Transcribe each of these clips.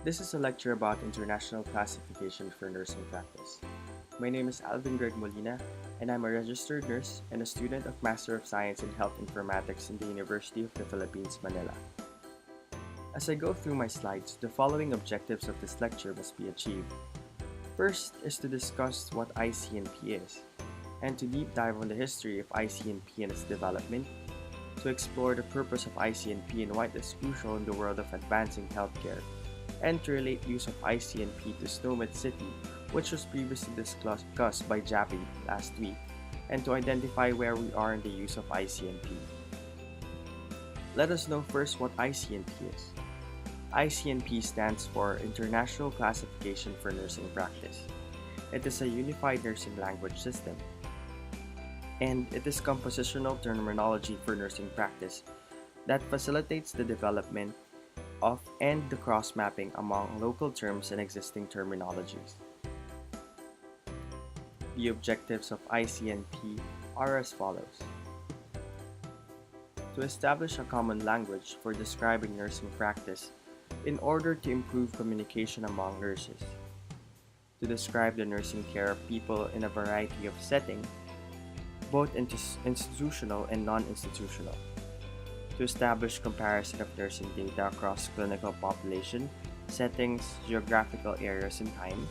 This is a lecture about international classification for nursing practice. My name is Alvin Molina, and I'm a registered nurse and a student of Master of Science in Health Informatics in the University of the Philippines, Manila. As I go through my slides, the following objectives of this lecture must be achieved. First is to discuss what ICNP is, and to deep dive on the history of ICNP and its development, to explore the purpose of ICNP and why it is crucial in the world of advancing healthcare, and to relate use of ICNP to Snowmed City, which was previously discussed by Jappy last week, and to identify where we are in the use of ICNP. Let us know first what ICNP is. ICNP stands for International Classification for Nursing Practice. It is a unified nursing language system, and it is compositional terminology for nursing practice that facilitates the development of and the cross-mapping among local terms and existing terminologies. The objectives of ICNP are as follows. To establish a common language for describing nursing practice in order to improve communication among nurses. To describe the nursing care of people in a variety of settings, both institutional and non-institutional. To establish comparison of nursing data across clinical population, settings, geographical areas, and time.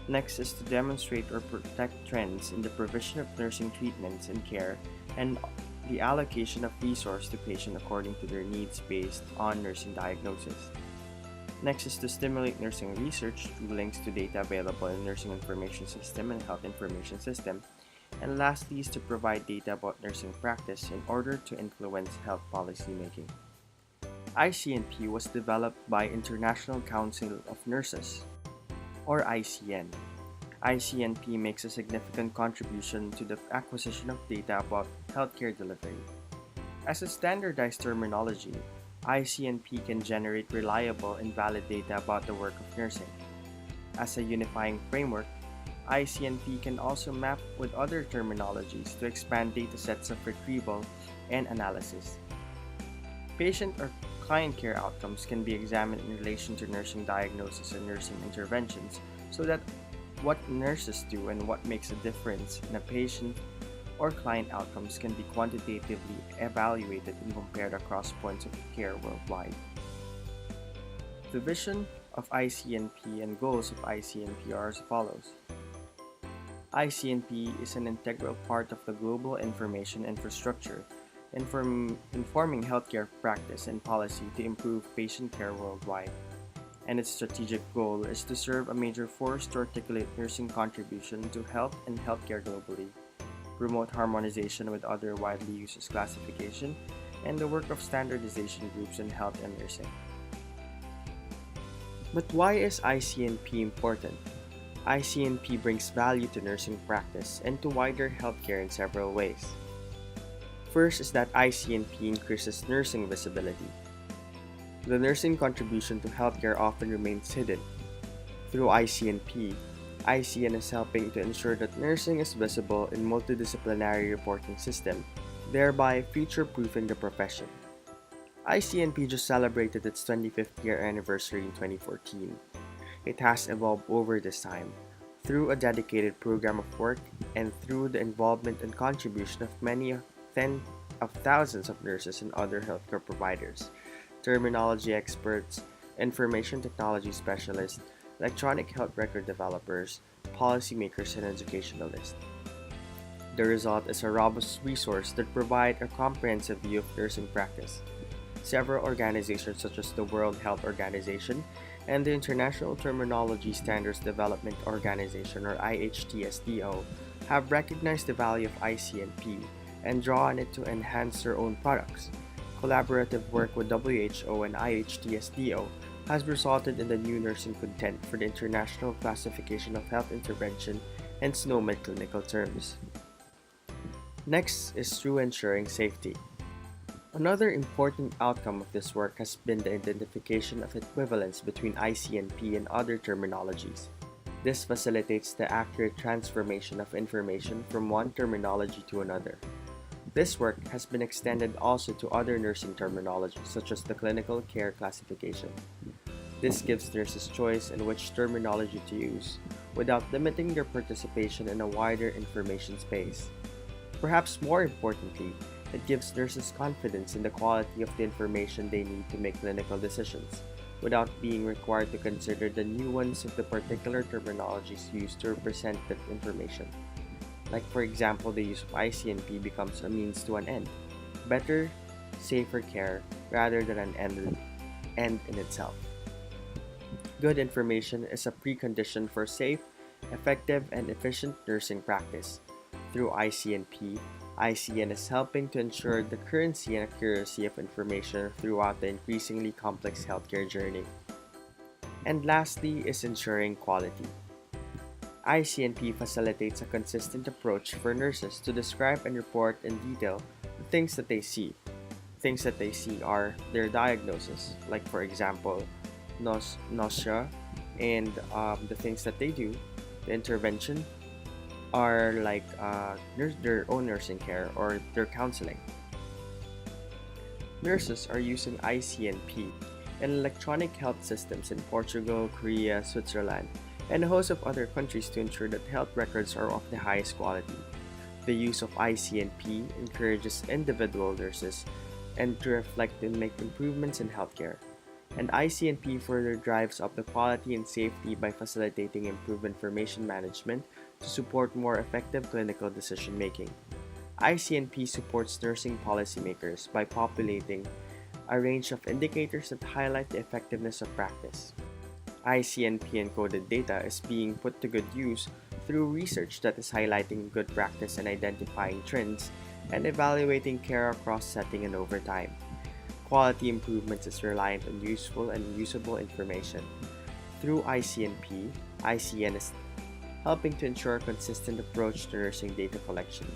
Next is to demonstrate or protect trends in the provision of nursing treatments and care and the allocation of resource to patient according to their needs based on nursing diagnosis. Next is to stimulate nursing research through links to data available in Nursing Information System and Health Information System. And lastly is to provide data about nursing practice in order to influence health policy making. ICNP was developed by International Council of Nurses, or ICN. ICNP makes a significant contribution to the acquisition of data about healthcare delivery. As a standardized terminology, ICNP can generate reliable and valid data about the work of nursing. As a unifying framework, ICNP can also map with other terminologies to expand datasets of retrieval and analysis. Patient or client care outcomes can be examined in relation to nursing diagnosis and nursing interventions so that what nurses do and what makes a difference in a patient or client outcomes can be quantitatively evaluated and compared across points of care worldwide. The vision of ICNP and goals of ICNP are as follows. ICNP is an integral part of the global information infrastructure, informing healthcare practice and policy to improve patient care worldwide. And its strategic goal is to serve a major force to articulate nursing contribution to health and healthcare globally, promote harmonization with other widely used classification, and the work of standardization groups in health and nursing. But why is ICNP important? ICNP brings value to nursing practice and to wider healthcare in several ways. First is that ICNP increases nursing visibility. The nursing contribution to healthcare often remains hidden. Through ICNP, ICN is helping to ensure that nursing is visible in multidisciplinary reporting system, thereby future-proofing the profession. ICNP just celebrated its 25th year anniversary in 2014. It has evolved over this time, through a dedicated program of work and through the involvement and contribution of many tens of thousands of nurses and other healthcare providers, terminology experts, information technology specialists, electronic health record developers, policymakers, and educationalists. The result is a robust resource that provides a comprehensive view of nursing practice. Several organizations such as the World Health Organization and the International Terminology Standards Development Organization, or IHTSDO, have recognized the value of ICNP and draw on it to enhance their own products. Collaborative work with WHO and IHTSDO has resulted in the new nursing content for the International Classification of Health Intervention and SNOMED clinical terms. Next is through ensuring safety. Another important outcome of this work has been the identification of equivalence between ICNP and other terminologies. This facilitates the accurate transformation of information from one terminology to another. This work has been extended also to other nursing terminologies such as the clinical care classification. This gives nurses choice in which terminology to use, without limiting their participation in a wider information space. Perhaps more importantly, it gives nurses confidence in the quality of the information they need to make clinical decisions, without being required to consider the nuance of the particular terminologies used to represent that information. Like, for example, the use of ICNP becomes a means to an end, better, safer care rather than an end in itself. Good information is a precondition for safe, effective, and efficient nursing practice. Through ICNP, ICN is helping to ensure the currency and accuracy of information throughout the increasingly complex healthcare journey. And lastly is ensuring quality. ICNP facilitates a consistent approach for nurses to describe and report in detail the things that they see. Things that they see are their diagnoses, like for example, nausea, and the things that they do, the intervention, are like their own nursing care or their counseling. Nurses are using ICNP and electronic health systems in Portugal, Korea, Switzerland, and a host of other countries to ensure that health records are of the highest quality. The use of ICNP encourages individual nurses and to reflect and make improvements in healthcare. And ICNP further drives up the quality and safety by facilitating improved information management to support more effective clinical decision making. ICNP supports nursing policymakers by populating a range of indicators that highlight the effectiveness of practice. ICNP encoded data is being put to good use through research that is highlighting good practice and identifying trends and evaluating care across setting and over time. Quality improvements is reliant on useful and usable information. Through ICNP, ICN is helping to ensure a consistent approach to nursing data collection.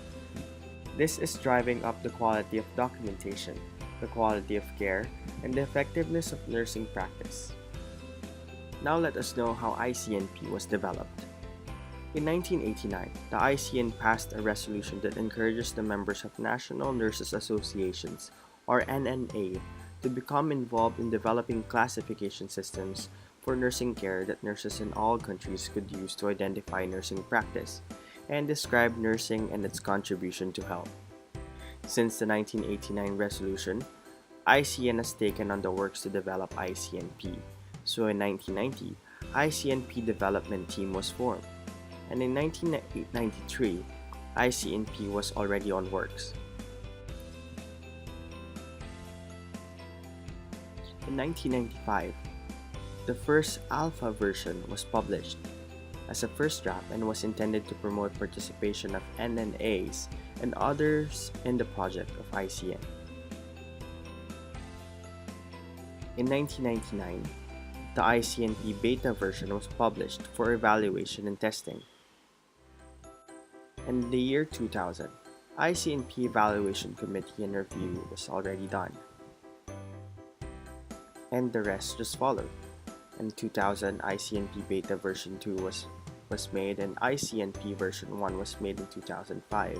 This is driving up the quality of documentation, the quality of care, and the effectiveness of nursing practice. Now let us know how ICNP was developed. In 1989, the ICN passed a resolution that encourages the members of National Nurses Associations, or NNA, to become involved in developing classification systems for nursing care that nurses in all countries could use to identify nursing practice and describe nursing and its contribution to health. Since the 1989 resolution, ICN has taken on the works to develop ICNP. So in 1990, ICNP development team was formed, and in 1993, ICNP was already on works. In 1995, the first alpha version was published as a first draft and was intended to promote participation of NNAs and others in the project of ICN. In 1999, the ICNP beta version was published for evaluation and testing. In the year 2000, ICNP evaluation committee and review was already done, and the rest just followed. In 2000, ICNP beta version 2 was made, and ICNP version 1 was made in 2005.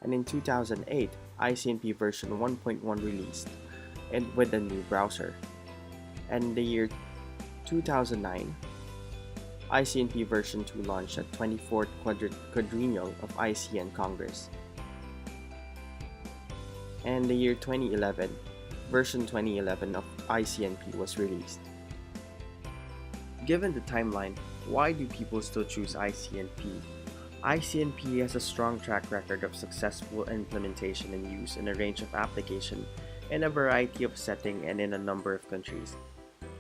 And in 2008, ICNP version 1.1 released, and with a new browser. And the year 2009, ICNP version 2 launched at 24th quadrennial of ICN Congress. And the year 2011, version 2011 of ICNP was released. Given the timeline, why do people still choose ICNP? ICNP has a strong track record of successful implementation and use in a range of applications in a variety of settings and in a number of countries.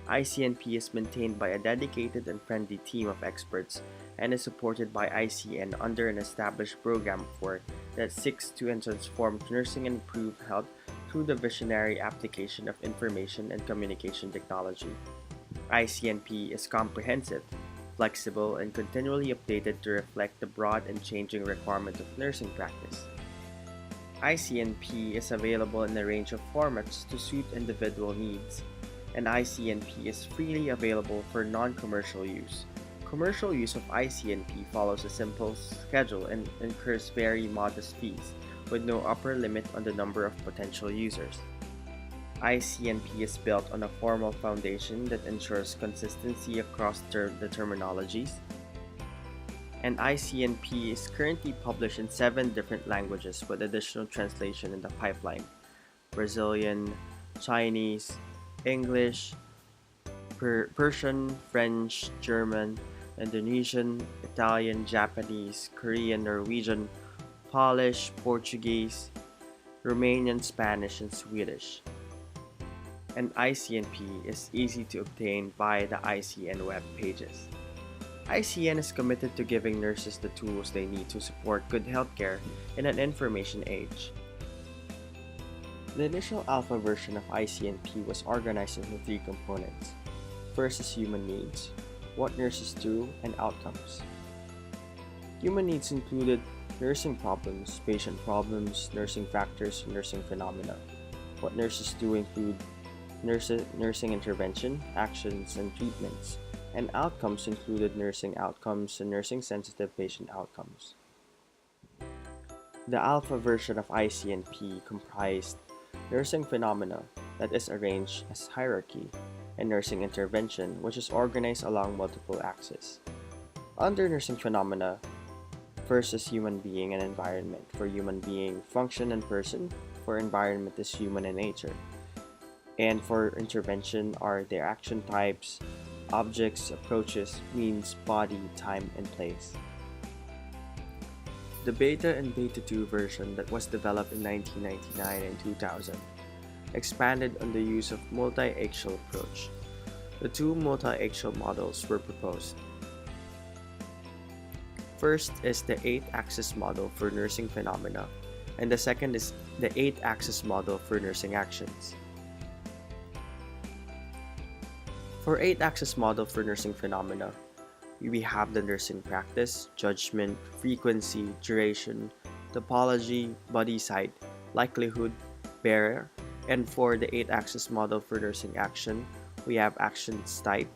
ICNP is maintained by a dedicated and friendly team of experts and is supported by ICN under an established program of work that seeks to transform nursing and improve health through the visionary application of information and communication technology. ICNP is comprehensive, flexible, and continually updated to reflect the broad and changing requirements of nursing practice. ICNP is available in a range of formats to suit individual needs, and ICNP is freely available for non-commercial use. Commercial use of ICNP follows a simple schedule and incurs very modest fees, with no upper limit on the number of potential users. ICNP is built on a formal foundation that ensures consistency across the terminologies, and ICNP is currently published in 7 different languages with additional translation in the pipeline: Brazilian, Chinese, English, Persian, French, German, Indonesian, Italian, Japanese, Korean, Norwegian, Polish, Portuguese, Romanian, Spanish, and Swedish. And ICNP is easy to obtain via the ICN web pages. ICN is committed to giving nurses the tools they need to support good healthcare in an information age. The initial alpha version of ICNP was organized into 3 components. First is human needs, what nurses do, and outcomes. Human needs included nursing problems, patient problems, nursing factors, and nursing phenomena. What nurses do include nursing intervention, actions, and treatments, and outcomes included nursing outcomes and nursing-sensitive patient outcomes. The alpha version of ICNP comprised nursing phenomena, that is arranged as hierarchy, and nursing intervention, which is organized along multiple axes. Under nursing phenomena, first is human being and environment. For human being, function and person. For environment is human and nature. And for intervention are their action types, objects, approaches, means, body, time, and place. The beta and beta 2 version that was developed in 1999 and 2000 expanded on the use of multi-axial approach. The 2 multi-axial models were proposed. First is the 8-axis model for nursing phenomena, and the second is the 8-axis model for nursing actions. For 8-axis model for nursing phenomena, we have the nursing practice, judgment, frequency, duration, topology, body site, likelihood, barrier, and for the 8-axis model for nursing action, we have actions type,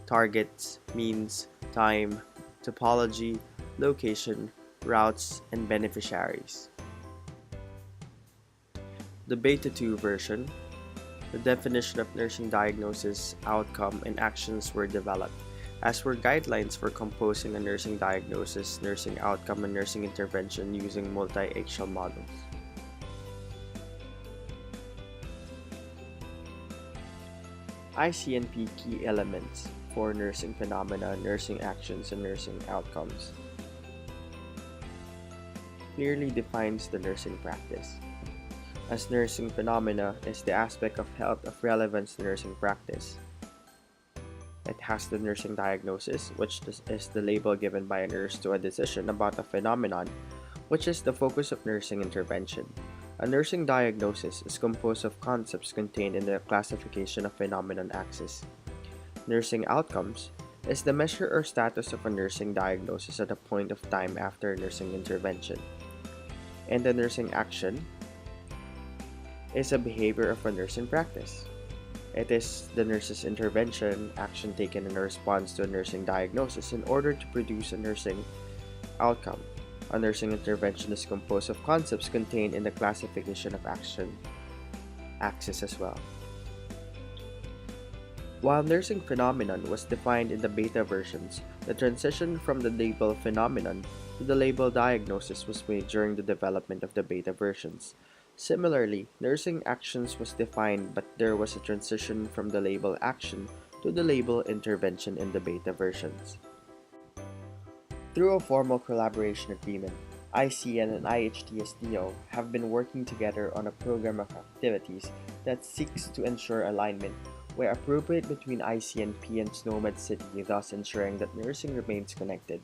targets, means, time, topology, location, routes, and beneficiaries. The beta 2 version, the definition of nursing diagnosis, outcome, and actions were developed, as were guidelines for composing a nursing diagnosis, nursing outcome, and nursing intervention using multi-axial models. ICNP key elements for nursing phenomena, nursing actions, and nursing outcomes clearly defines the nursing practice, as nursing phenomena is the aspect of health of relevance to nursing practice. It has the nursing diagnosis, which is the label given by a nurse to a decision about a phenomenon, which is the focus of nursing intervention. A nursing diagnosis is composed of concepts contained in the classification of phenomenon axis. Nursing outcomes is the measure or status of a nursing diagnosis at a point of time after nursing intervention. And the nursing action is a behavior of a nursing practice. It is the nurse's intervention, action taken in response to a nursing diagnosis in order to produce a nursing outcome. A nursing intervention is composed of concepts contained in the classification of action axis as well. While nursing phenomenon was defined in the beta versions, the transition from the label phenomenon to the label diagnosis was made during the development of the beta versions. Similarly, nursing actions was defined, but there was a transition from the label action to the label intervention in the beta versions. Through a formal collaboration agreement, ICN and IHTSDO have been working together on a program of activities that seeks to ensure alignment where appropriate between ICNP and SNOMED City, thus ensuring that nursing remains connected.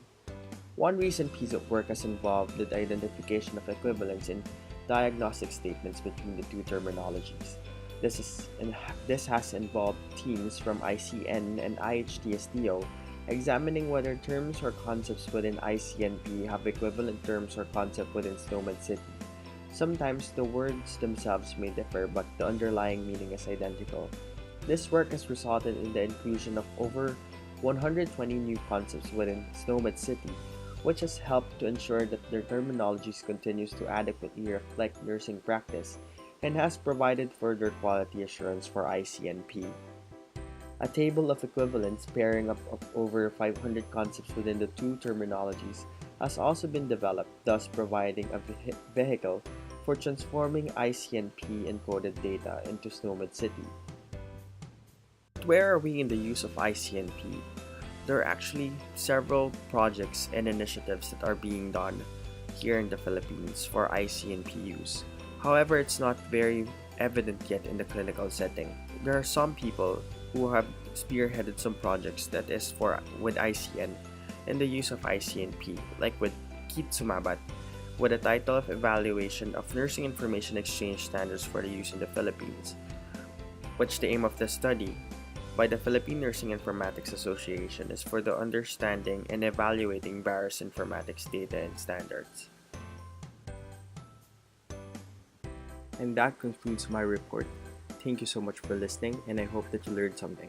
One recent piece of work has involved the identification of equivalence in diagnostic statements between the 2 terminologies. This has involved teams from ICN and IHTSDO examining whether terms or concepts within ICNP have equivalent terms or concepts within SNOMED City. Sometimes the words themselves may differ, but the underlying meaning is identical. This work has resulted in the inclusion of over 120 new concepts within SNOMED City, which has helped to ensure that their terminologies continues to adequately reflect nursing practice and has provided further quality assurance for ICNP. A table of equivalence pairing up of over 500 concepts within the two terminologies has also been developed, thus providing a vehicle for transforming ICNP encoded data into SNOMED City. Where are we in the use of ICNP? There are actually several projects and initiatives that are being done here in the Philippines for ICNP use. However, it's not very evident yet in the clinical setting. There are some people who have spearheaded some projects that is for with ICN and the use of ICNP, like with Keith Sumabat, with a title of Evaluation of Nursing Information Exchange Standards for the Use in the Philippines, which the aim of the study by the Philippine Nursing Informatics Association is for the understanding and evaluating various informatics data and standards. And that concludes my report. Thank you so much for listening, and I hope that you learned something.